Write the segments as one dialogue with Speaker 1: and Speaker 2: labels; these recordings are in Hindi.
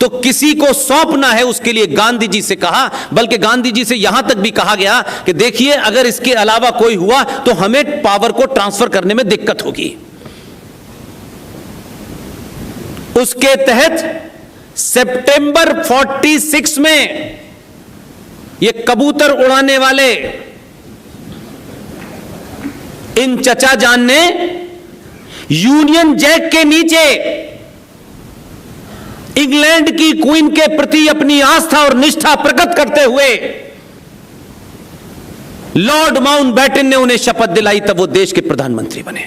Speaker 1: तो किसी को सौंपना है, उसके लिए गांधी जी से कहा, बल्कि गांधी जी से यहां तक भी कहा गया कि देखिए अगर इसके अलावा कोई हुआ तो हमें पावर को ट्रांसफर करने में दिक्कत होगी। उसके तहत सितंबर 46 में ये कबूतर उड़ाने वाले इन चचा जान ने यूनियन जैक के नीचे इंग्लैंड की क्वीन के प्रति अपनी आस्था और निष्ठा प्रकट करते हुए लॉर्ड माउंटबेटन ने उन्हें शपथ दिलाई, तब वो देश के प्रधानमंत्री बने।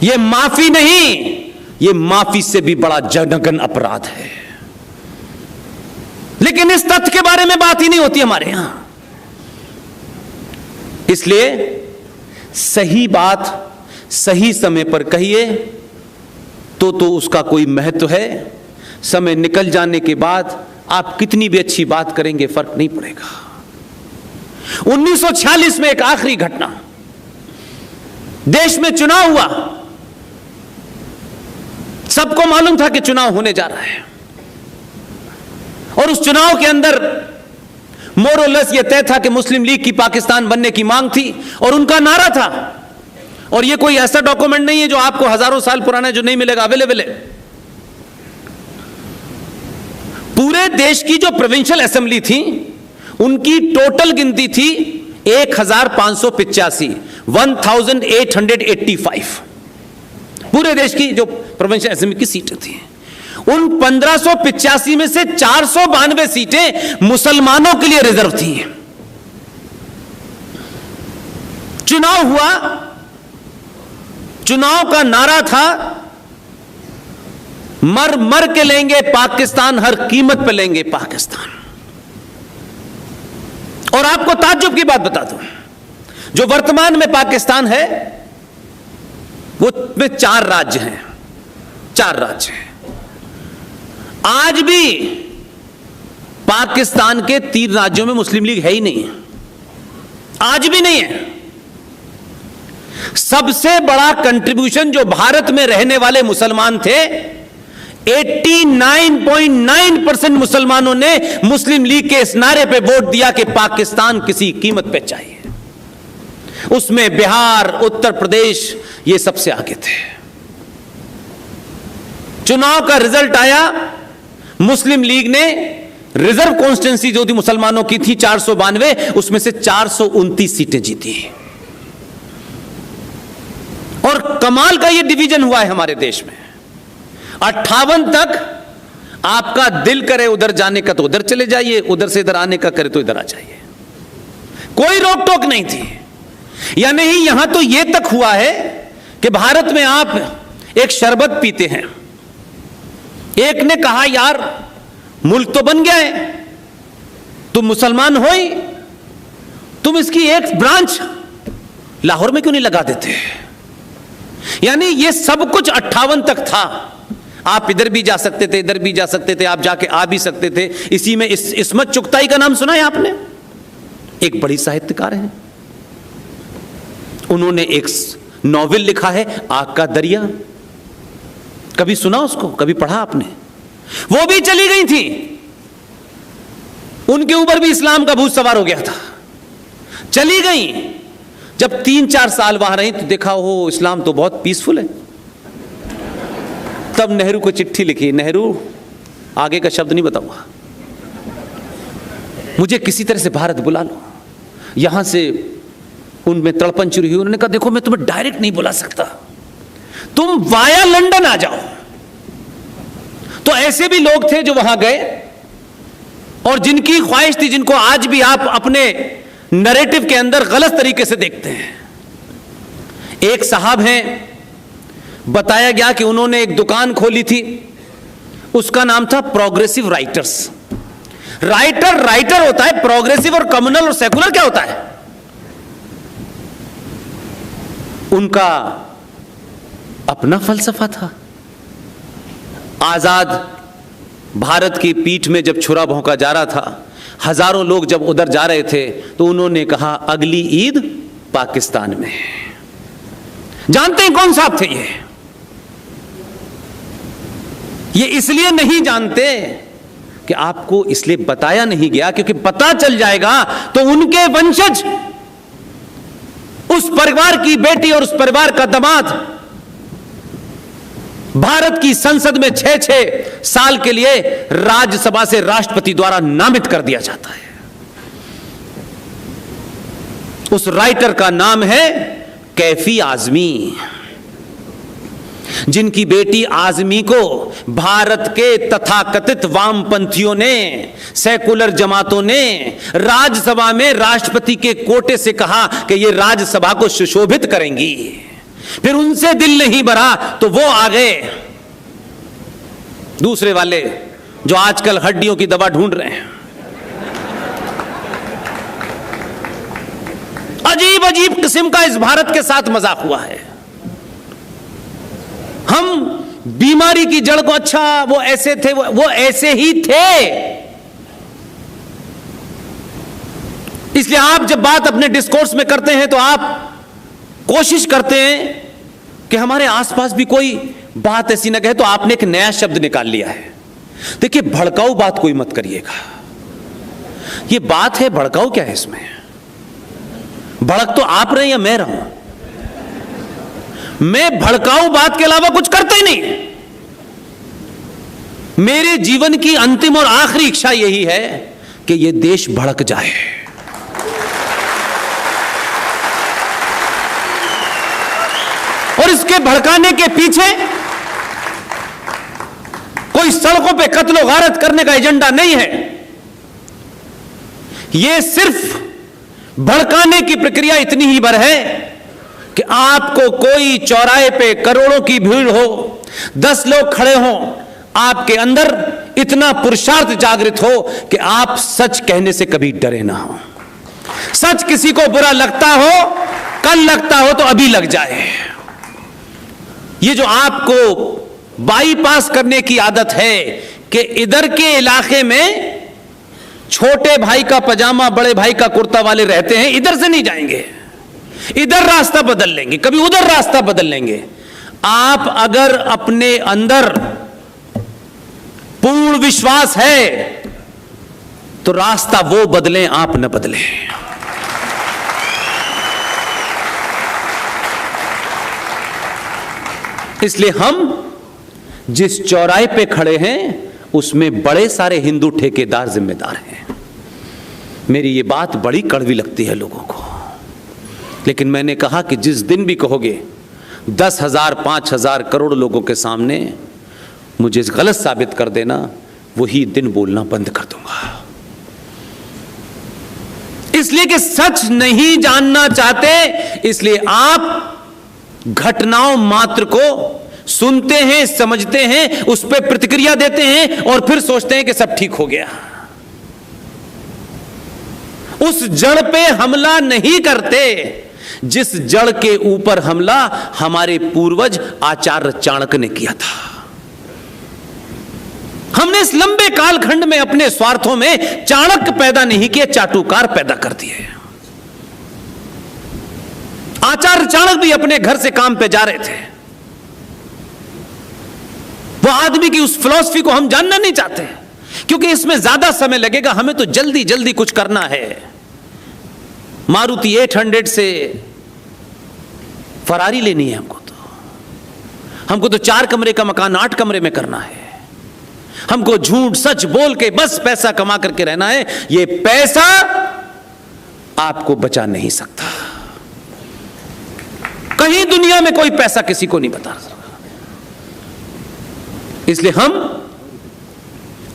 Speaker 1: ये माफी नहीं, ये माफी से भी बड़ा जघन्य अपराध है। लेकिन इस तथ्य के बारे में बात ही नहीं होती हमारे यहां। इसलिए सही बात सही समय पर कहिए तो उसका कोई महत्व है। समय निकल जाने के बाद आप कितनी भी अच्छी बात करेंगे फर्क नहीं पड़ेगा। 1946 में एक आखिरी घटना, देश में चुनाव हुआ। सबको मालूम था कि चुनाव होने जा रहा है और उस चुनाव के अंदर मोरलेस यह तय था कि मुस्लिम लीग की पाकिस्तान बनने की मांग थी और उनका नारा था। और यह कोई ऐसा डॉक्यूमेंट नहीं है जो आपको हजारों साल पुराना जो नहीं मिलेगा, अवेलेबल है। पूरे देश की जो प्रोविंशियल असेंबली थी उनकी टोटल गिनती थी 1585, 1885। पूरे देश की जो प्रोविंशियल असेंबली की सीटें थी, उन 1585 में से 492 सीटें मुसलमानों के लिए रिजर्व थी। चुनाव हुआ, चुनाव का नारा था मर मर के लेंगे पाकिस्तान, हर कीमत पे लेंगे पाकिस्तान। और आपको ताज्जुब की बात बता दूं, जो वर्तमान में पाकिस्तान है वो में 4 राज्य हैं, 4 राज्य हैं। आज भी पाकिस्तान के 3 राज्यों में मुस्लिम लीग है ही नहीं है, आज भी नहीं है। सबसे बड़ा कंट्रीब्यूशन जो भारत में रहने वाले मुसलमान थे, 89.9% मुसलमानों ने मुस्लिम लीग के इस नारे पे वोट दिया कि पाकिस्तान किसी कीमत पे चाहिए। उसमें बिहार, उत्तर प्रदेश ये सबसे आगे थे। चुनाव का रिजल्ट आया, मुस्लिम लीग ने रिजर्व कॉन्स्टिट्यूंसी जो थी मुसलमानों की थी 492, उसमें से 429 सीटें जीती। और कमाल का यह डिवीजन हुआ है हमारे देश में। 58 तक आपका दिल करे उधर जाने का तो उधर चले जाइए, उधर से इधर आने का करे तो इधर आ जाइए, कोई रोक टोक नहीं थी। या नहीं, यहां तो यह तक हुआ है कि भारत में आप एक शरबत पीते हैं, एक ने कहा यार मुल्क तो बन गया है, तुम मुसलमान हो ही, तुम इसकी एक ब्रांच लाहौर में क्यों नहीं लगा देते। यानी ये सब कुछ 58 तक था। आप इधर भी जा सकते थे, इधर भी जा सकते थे, आप जाके आ भी सकते थे। इसी में इस्मत चुगताई का नाम सुना है आपने? एक बड़ी साहित्यकार है, उन्होंने एक नॉवेल लिखा है आग का दरिया। कभी सुना उसको, कभी पढ़ा आपने? वो भी चली गई थी, उनके ऊपर भी इस्लाम का भूत सवार हो गया था, चली गई। जब 3-4 साल वहां रही तो देखा हो इस्लाम तो बहुत पीसफुल है। तब नेहरू को चिट्ठी लिखी, नेहरू आगे का शब्द नहीं बताऊंगा, मुझे किसी तरह से भारत बुला लो। यहां से उनमें तड़पन शुरू हुई। उन्होंने कहा देखो मैं तुम्हें डायरेक्ट नहीं बुला सकता, तुम वाया लंदन आ जाओ। तो ऐसे भी लोग थे जो वहां गए और जिनकी ख्वाहिश थी, जिनको आज भी आप अपने नैरेटिव के अंदर गलत तरीके से देखते हैं। एक साहब हैं, बताया गया कि उन्होंने एक दुकान खोली थी, उसका नाम था प्रोग्रेसिव राइटर्स। राइटर होता है, प्रोग्रेसिव और कम्युनल और सेकुलर क्या होता है? उनका अपना फलसफा था। आजाद भारत की पीठ में जब छुरा भोंका जा रहा था, हजारों लोग जब उधर जा रहे थे, तो उन्होंने कहा अगली ईद पाकिस्तान में। जानते हैं कौन साहब थे ये? ये इसलिए नहीं जानते कि आपको इसलिए बताया नहीं गया, क्योंकि पता चल जाएगा तो उनके वंशज, उस परिवार की बेटी और उस परिवार का दामाद भारत की संसद में 6-6 साल के लिए राज्यसभा से राष्ट्रपति द्वारा नामित कर दिया जाता है। उस राइटर का नाम है कैफी आजमी, जिनकी बेटी आजमी को भारत के तथाकथित वामपंथियों ने, सेकुलर जमातों ने राज्यसभा में राष्ट्रपति के कोटे से कहा कि ये राज्यसभा को सुशोभित करेंगी। फिर उनसे दिल नहीं भरा तो वो आ गए दूसरे वाले जो आजकल हड्डियों की दवा ढूंढ रहे हैं। अजीब अजीब किस्म का इस भारत के साथ मजाक हुआ है। हम बीमारी की जड़ को, अच्छा वो ऐसे थे, वो ऐसे ही थे। इसलिए आप जब बात अपने डिस्कोर्स में करते हैं तो आप कोशिश करते हैं कि हमारे आसपास भी कोई बात ऐसी ना कहे, तो आपने एक नया शब्द निकाल लिया है। देखिए, भड़काऊ बात कोई मत करिएगा। ये बात है भड़काऊ, क्या है इसमें? भड़क तो आप रहे या मैं रहूं? मैं भड़काऊ बात के अलावा कुछ करता ही नहीं। मेरे जीवन की अंतिम और आखिरी इच्छा यही है कि यह देश भड़क जाए। और इसके भड़काने के पीछे कोई सड़कों पे कत्लो गारत करने का एजेंडा नहीं है। यह सिर्फ भड़काने की प्रक्रिया इतनी ही भर है कि आपको कोई चौराहे पे करोड़ों की भीड़ हो, 10 लोग खड़े हों, आपके अंदर इतना पुरुषार्थ जागृत हो कि आप सच कहने से कभी डरे ना हो। सच किसी को बुरा लगता हो, कल लगता हो तो अभी लग जाए। ये जो आपको बाईपास करने की आदत है कि इधर के इलाके में छोटे भाई का पजामा बड़े भाई का कुर्ता वाले रहते हैं, इधर से नहीं जाएंगे, इधर रास्ता बदल लेंगे, कभी उधर रास्ता बदल लेंगे। आप अगर अपने अंदर पूर्ण विश्वास है तो रास्ता वो बदलें, आप न बदलें। इसलिए हम जिस चौराहे पे खड़े हैं उसमें बड़े सारे हिंदू ठेकेदार जिम्मेदार हैं। मेरी ये बात बड़ी कड़वी लगती है लोगों को, लेकिन मैंने कहा कि जिस दिन भी कहोगे 10,000 5,000 करोड़ लोगों के सामने मुझे गलत साबित कर देना, वही दिन बोलना बंद कर दूंगा। इसलिए कि सच नहीं जानना चाहते, इसलिए आप घटनाओं मात्र को सुनते हैं, समझते हैं, उस पर प्रतिक्रिया देते हैं और फिर सोचते हैं कि सब ठीक हो गया। उस जड़ पे हमला नहीं करते जिस जड़ के ऊपर हमला हमारे पूर्वज आचार्य चाणक्य ने किया था। हमने इस लंबे कालखंड में अपने स्वार्थों में चाणक्य पैदा नहीं किए, चाटुकार पैदा कर दिए। आचार्य चाणक्य भी अपने घर से काम पे जा रहे थे। वो आदमी की उस फिलॉसफी को हम जानना नहीं चाहते, क्योंकि इसमें ज्यादा समय लगेगा, हमें तो जल्दी जल्दी कुछ करना है। मारुति 800 से फरारी लेनी है हमको तो 4 कमरे का मकान 8 कमरे में करना है। हमको झूठ सच बोल के बस पैसा कमा करके रहना है। ये पैसा आपको बचा नहीं सकता। कहीं दुनिया में कोई पैसा किसी को नहीं बता सकता। इसलिए हम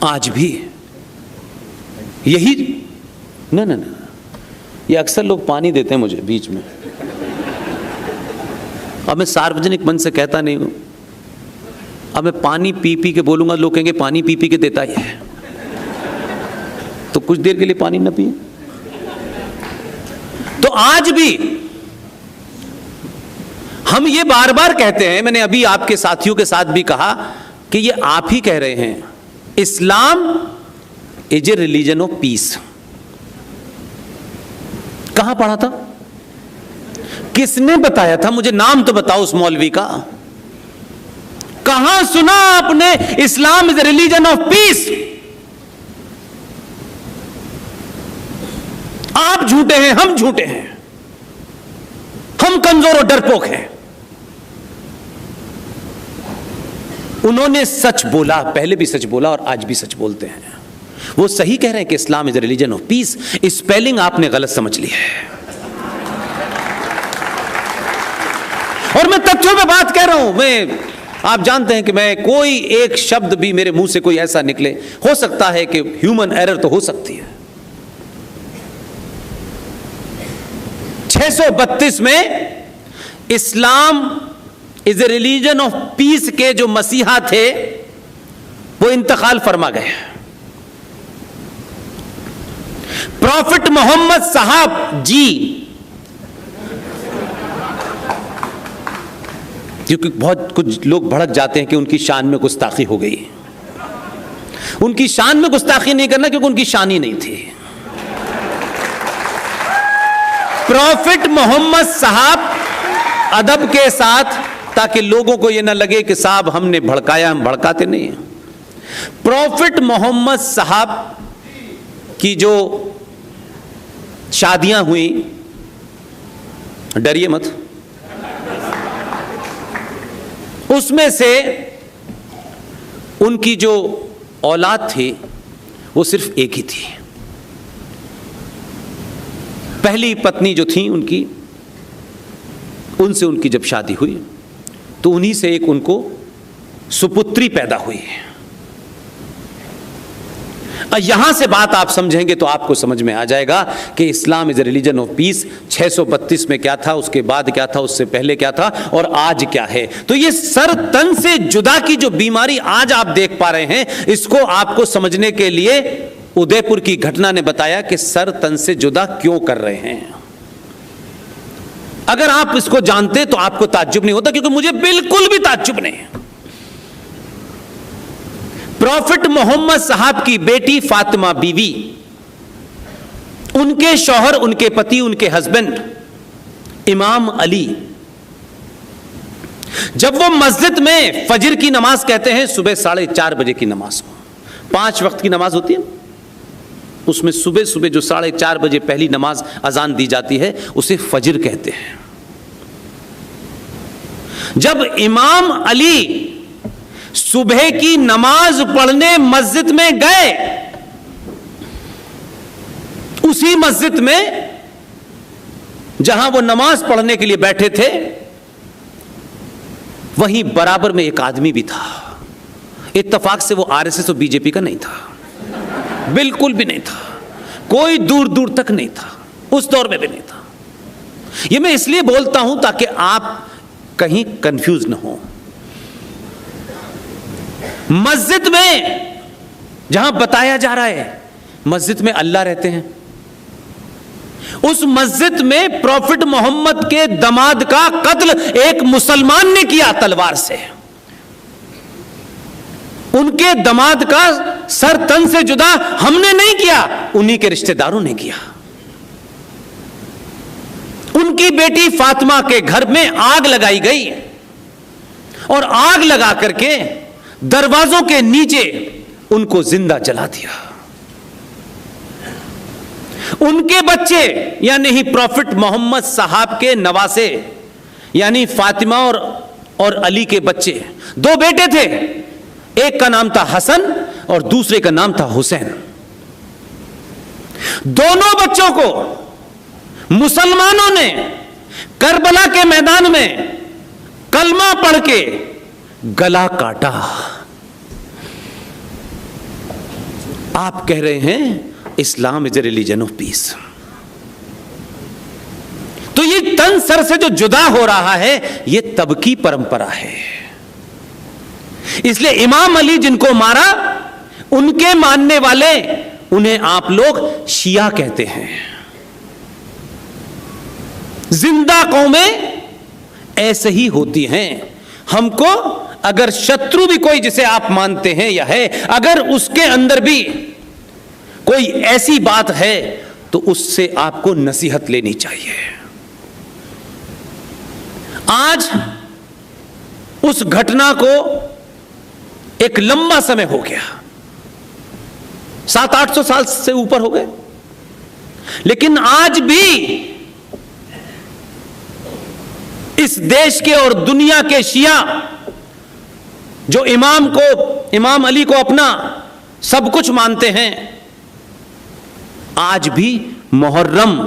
Speaker 1: आज भी यही ना ये अक्सर लोग पानी देते हैं मुझे बीच में। अब मैं सार्वजनिक मन से कहता नहीं हूं, अब मैं पानी पी पी के बोलूंगा, लोग कहेंगे पानी पी पी के देता ही है, तो कुछ देर के लिए पानी ना पिए। तो आज भी हम ये बार बार कहते हैं, मैंने अभी आपके साथियों के साथ भी कहा कि ये आप ही कह रहे हैं, Islam is a religion of peace. कहां पढ़ा था? किसने बताया था? मुझे नाम तो बताओ उस मौलवी का। कहां सुना आपने इस्लाम इज रिलीजन ऑफ पीस? आप झूठे हैं, हम झूठे हैं, हम कमजोर और डरपोक हैं। उन्होंने सच बोला, पहले भी सच बोला और आज भी सच बोलते हैं। वो सही कह रहे हैं कि Islam is religion of peace. Spelling आपने गलत समझ ली है, और मैं तथ्यों पे बात कह रहा हूं। आप जानते हैं कि मैं कोई एक शब्द भी मेरे मुंह से कोई ऐसा निकले, हो सकता है कि ह्यूमन एरर तो हो सकती है। 632 में Islam is a religion of peace के जो मसीहा थे वो इंतकाल फरमा गए। प्रॉफिट मोहम्मद साहब जी, क्योंकि बहुत कुछ लोग भड़क जाते हैं कि उनकी शान में गुस्ताखी हो गई। उनकी शान में गुस्ताखी नहीं करना, क्योंकि उनकी शान ही नहीं थी। प्रॉफिट मोहम्मद साहब अदब के साथ, ताकि लोगों को यह ना लगे कि साहब हमने भड़काया, हम भड़काते नहीं हैं। प्रॉफिट मोहम्मद साहब की जो शादियां हुई, डरिए मत, उसमें से उनकी जो औलाद थी वो सिर्फ एक ही थी। पहली पत्नी जो थी उनकी, उनसे उनकी जब शादी हुई तो उन्हीं से एक उनको सुपुत्री पैदा हुई। यहां से बात आप समझेंगे तो आपको समझ में आ जाएगा कि Islam is a religion of peace. 632 में क्या था, उसके बाद क्या था, उससे पहले क्या था और आज क्या है। तो ये सर तन से जुदा की जो बीमारी आज आप देख पा रहे हैं, इसको आपको समझने के लिए उदयपुर की घटना ने बताया कि सर तन से जुदा क्यों कर रहे हैं। अगर आप इसको जानते तो आपको ताज्जुब नहीं होता, क्योंकि मुझे बिल्कुल भी ताज्जुब नहीं है। प्रॉफिट मोहम्मद साहब की बेटी फातिमा बीवी, उनके शौहर, उनके पति, उनके हस्बैंड इमाम अली, जब वो मस्जिद में फजर की नमाज कहते हैं, सुबह 4:30 बजे की नमाज को, 5 वक्त की नमाज होती है, उसमें सुबह सुबह जो 4:30 बजे पहली नमाज अजान दी जाती है उसे फजर कहते हैं। जब इमाम अली सुबह की नमाज पढ़ने मस्जिद में गए, उसी मस्जिद में जहां वो नमाज पढ़ने के लिए बैठे थे, वहीं बराबर में एक आदमी भी था। इत्तेफाक से वो आरएसएस और बीजेपी का नहीं था, बिल्कुल भी नहीं था, कोई दूर दूर तक नहीं था, उस दौर में भी नहीं था। ये मैं इसलिए बोलता हूं ताकि आप कहीं कंफ्यूज न हो। मस्जिद में जहां बताया जा रहा है, मस्जिद में अल्लाह रहते हैं, उस मस्जिद में प्रॉफिट मोहम्मद के दामाद का कत्ल एक मुसलमान ने किया तलवार से। उनके दामाद का सर तन से जुदा हमने नहीं किया, उन्हीं के रिश्तेदारों ने किया। उनकी बेटी फातिमा के घर में आग लगाई गई और आग लगा करके दरवाजों के नीचे उनको जिंदा जला दिया। उनके बच्चे यानी ही प्रॉफिट मोहम्मद साहब के नवासे यानी फातिमा और अली के बच्चे, 2 बेटे थे, एक का नाम था हसन और दूसरे का नाम था हुसैन। दोनों बच्चों को मुसलमानों ने करबला के मैदान में कलमा पढ़ के गला काटा। आप कह रहे हैं Islam is a religion of peace. तो ये तन सर से जो जुदा हो रहा है, ये तब की परंपरा है। इसलिए इमाम अली जिनको मारा, उनके मानने वाले, उन्हें आप लोग शिया कहते हैं। जिंदा कौमें ऐसे ही होती हैं। हमको अगर शत्रु भी कोई जिसे आप मानते हैं या है, अगर उसके अंदर भी कोई ऐसी बात है तो उससे आपको नसीहत लेनी चाहिए। आज उस घटना को एक लंबा समय हो गया, 700-800 साल से ऊपर हो गए, लेकिन आज भी इस देश के और दुनिया के शिया जो इमाम अली को अपना सब कुछ मानते हैं, आज भी मुहर्रम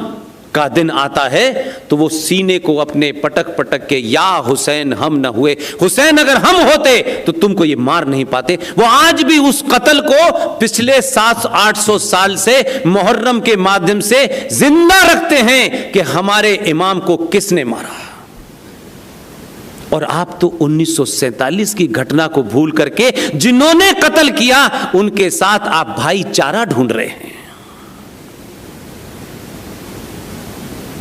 Speaker 1: का दिन आता है तो वो सीने को अपने पटक पटक के, या हुसैन हम न हुए, हुसैन अगर हम होते तो तुमको ये मार नहीं पाते। वो आज भी उस कत्ल को पिछले 700-800 साल से मुहर्रम के माध्यम से जिंदा रखते हैं कि हमारे इमाम को किसने मारा। और आप तो 1947 की घटना को भूल करके जिन्होंने कत्ल किया उनके साथ आप भाईचारा ढूंढ रहे हैं।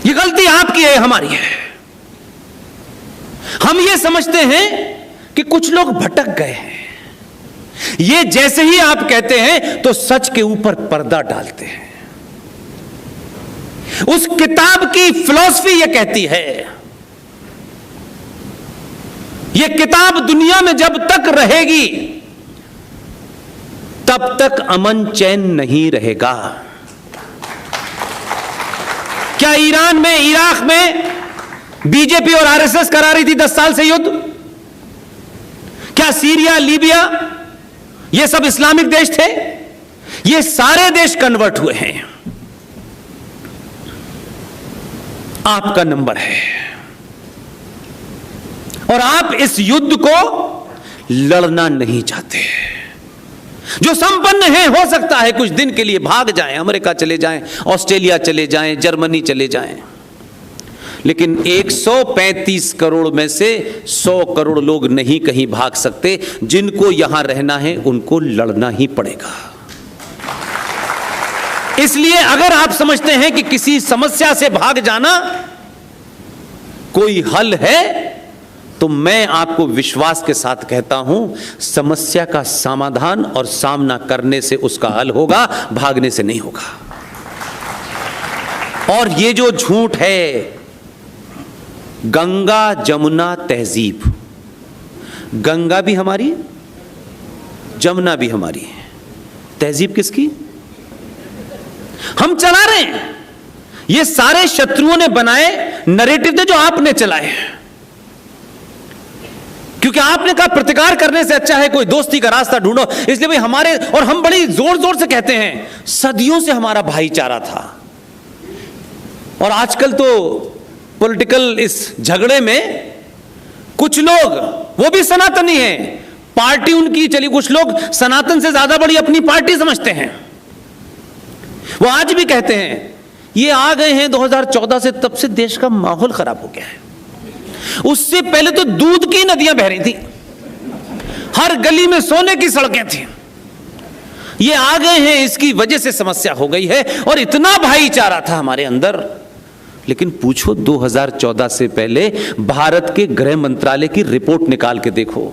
Speaker 1: ये गलती आपकी है, हमारी है। हम ये समझते हैं कि कुछ लोग भटक गए हैं, ये जैसे ही आप कहते हैं तो सच के ऊपर पर्दा डालते हैं। उस किताब की फिलॉसफी ये कहती है, ये किताब दुनिया में जब तक रहेगी तब तक अमन चैन नहीं रहेगा। क्या ईरान में, इराक में बीजेपी और आरएसएस करा रही थी 10 साल से युद्ध? क्या सीरिया, लीबिया ये सब इस्लामिक देश थे? ये सारे देश कन्वर्ट हुए हैं। आपका नंबर है और आप इस युद्ध को लड़ना नहीं चाहते। जो संपन्न हैं हो सकता है कुछ दिन के लिए भाग जाएं, अमेरिका चले जाएं, ऑस्ट्रेलिया चले जाएं, जर्मनी चले जाएं, लेकिन 135 करोड़ में से 100 करोड़ लोग नहीं कहीं भाग सकते। जिनको यहां रहना है उनको लड़ना ही पड़ेगा। इसलिए अगर आप समझते हैं कि किसी समस्या से भाग जाना कोई हल है, तो मैं आपको विश्वास के साथ कहता हूं, समस्या का समाधान और सामना करने से उसका हल होगा, भागने से नहीं होगा। और ये जो झूठ है, गंगा जमुना तहजीब, गंगा भी हमारी, जमुना भी हमारी है, तहजीब किसकी? हम चला रहे हैं। ये सारे शत्रुओं ने बनाए नैरेटिव थे जो आपने चलाए, क्योंकि आपने कहा प्रतिकार करने से अच्छा है कोई दोस्ती का रास्ता ढूंढो। इसलिए भाई हमारे, और हम बड़ी जोर जोर से कहते हैं, सदियों से हमारा भाईचारा था। और आजकल तो पॉलिटिकल इस झगड़े में कुछ लोग, वो भी सनातनी हैं, पार्टी उनकी चली, कुछ लोग सनातन से ज्यादा बड़ी अपनी पार्टी समझते हैं। वो आज भी कहते हैं ये आ गए हैं 2014 से, तब से देश का माहौल खराब हो गया है। उससे पहले तो दूध की नदियां बह रही थी, हर गली में सोने की सड़कें थी। ये आ गए हैं, इसकी वजह से समस्या हो गई है। और इतना भाईचारा था हमारे अंदर, लेकिन पूछो 2014 से पहले भारत के गृह मंत्रालय की रिपोर्ट निकाल के देखो,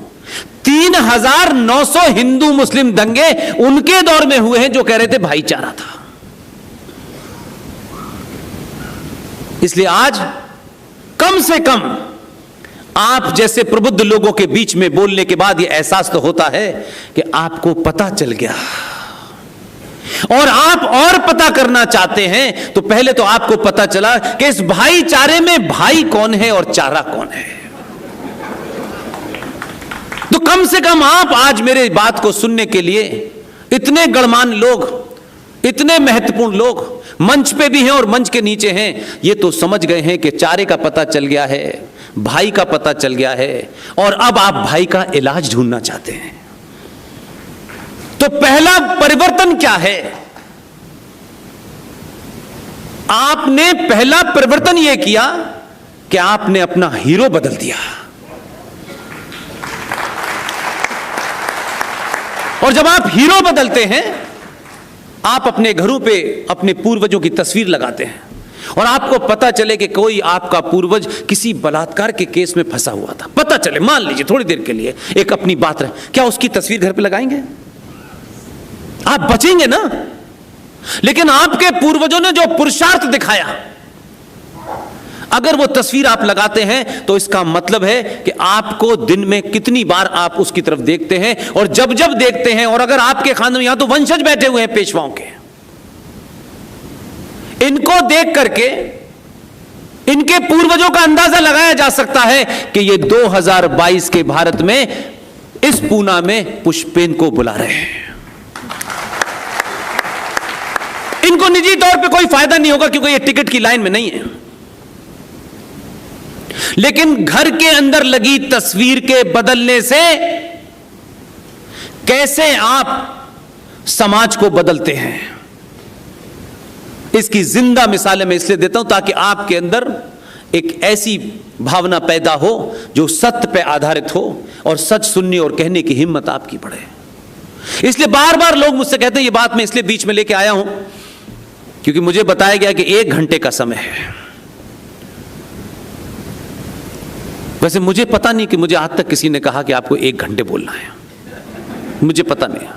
Speaker 1: 3900 हिंदू मुस्लिम दंगे उनके दौर में हुए हैं जो कह रहे थे भाईचारा था। इसलिए आज कम से कम आप जैसे प्रबुद्ध लोगों के बीच में बोलने के बाद यह एहसास तो होता है कि आपको पता चल गया, और आप और पता करना चाहते हैं तो पहले तो आपको पता चला कि इस भाईचारे में भाई कौन है और चारा कौन है। तो कम से कम आप आज मेरे बात को सुनने के लिए, इतने गणमान्य लोग, इतने महत्वपूर्ण लोग मंच पे भी हैं और मंच के नीचे हैं, ये तो समझ गए हैं कि चारे का पता चल गया है, भाई का पता चल गया है, और अब आप भाई का इलाज ढूंढना चाहते हैं। तो पहला परिवर्तन क्या है? आपने पहला परिवर्तन यह किया कि आपने अपना हीरो बदल दिया। और जब आप हीरो बदलते हैं, आप अपने घरों पे अपने पूर्वजों की तस्वीर लगाते हैं, और आपको पता चले कि कोई आपका पूर्वज किसी बलात्कार के केस में फंसा हुआ था, पता चले, मान लीजिए थोड़ी देर के लिए एक अपनी बात रहे, क्या उसकी तस्वीर घर पे लगाएंगे? आप बचेंगे ना? लेकिन आपके पूर्वजों ने जो पुरुषार्थ दिखाया, अगर वो तस्वीर आप लगाते हैं तो इसका मतलब है कि आपको दिन में कितनी बार आप उसकी तरफ देखते हैं, और जब जब देखते हैं, और अगर आपके खानदान में, यहां तो वंशज बैठे हुए हैं पेशवाओं के, इनको देख करके इनके पूर्वजों का अंदाजा लगाया जा सकता है कि ये 2022 के भारत में इस पूना में पुष्पेन को बुला रहे हैं। इनको निजी तौर पे कोई फायदा नहीं होगा क्योंकि ये टिकट की लाइन में नहीं है, लेकिन घर के अंदर लगी तस्वीर के बदलने से कैसे आप समाज को बदलते हैं, इसकी जिंदा मिसालें मैं इसलिए देता हूं ताकि आपके अंदर एक ऐसी भावना पैदा हो जो सत्य पे आधारित हो और सच सुनने और कहने की हिम्मत आपकी बढ़े। इसलिए बार बार लोग मुझसे कहते हैं, ये बात मैं इसलिए बीच में लेके आया हूं क्योंकि मुझे बताया गया कि 1 घंटे का समय है। वैसे मुझे पता नहीं कि मुझे आज तक किसी ने कहा कि आपको 1 घंटे बोलना है, मुझे पता नहीं।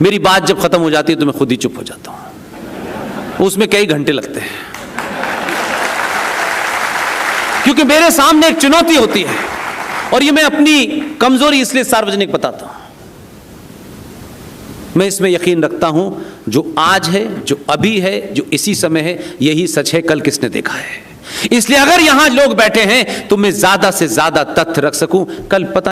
Speaker 1: मेरी बात जब खत्म हो जाती है तो मैं खुद ही चुप हो जाता हूं, उसमें कई घंटे लगते हैं क्योंकि मेरे सामने एक चुनौती होती है, और ये मैं अपनी कमजोरी इसलिए सार्वजनिक बताता हूं। मैं इसमें यकीन रखता हूं जो आज है, जो अभी है, जो इसी समय है, यही सच है, कल किसने देखा है। इसलिए अगर यहां लोग बैठे हैं तो मैं ज्यादा से ज्यादा तथ्य रख सकूं, कल पता